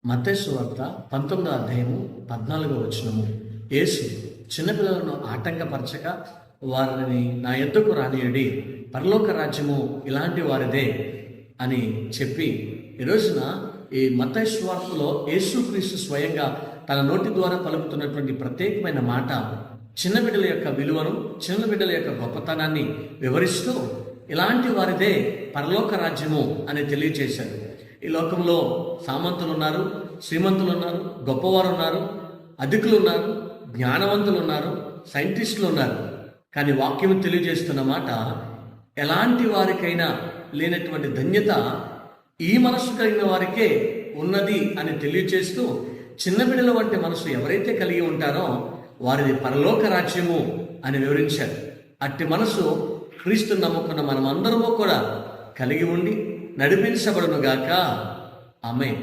మత్తయి సువార్త 19వ అధ్యాయము 14వ వచనము. యేసు చిన్నపిల్లలను ఆటంకపరచక వారిని నా యొద్దకు రానియుడి, పరలోక రాజ్యము ఇలాంటి వారిదే అని చెప్పి ఈ రోజున ఈ మత్తయి సువార్తలో యేసుక్రీస్తు స్వయంగా తన నోటి ద్వారా పలుకుతున్నటువంటి ప్రత్యేకమైన మాట చిన్న బిడ్డల యొక్క విలువను, చిన్న బిడ్డల యొక్క గొప్పతనాన్ని వివరిస్తూ ఇలాంటి వారిదే పరలోక రాజ్యము అని తెలియజేశారు. ఈ లోకంలో సామంతులు ఉన్నారు, శ్రీమంతులు ఉన్నారు, గొప్పవారు ఉన్నారు, అధికులు ఉన్నారు, జ్ఞానవంతులు ఉన్నారు, సైంటిస్టులు ఉన్నారు. కానీ వాక్యం తెలియజేస్తున్న మాట, ఎలాంటి వారికైనా లేనటువంటి ధన్యత ఈ మనసు కలిగిన వారికే ఉన్నది అని తెలియజేస్తూ, చిన్న బిడ్డల వంటి మనసు ఎవరైతే కలిగి ఉంటారో వారిది పరలోక రాజ్యము అని వివరించారు. అట్టి మనసు క్రీస్తుని నమ్ముకున్న మనమందరము కూడా కలిగి ఉండి నడిపించబడునుగాక. ఆమేన్.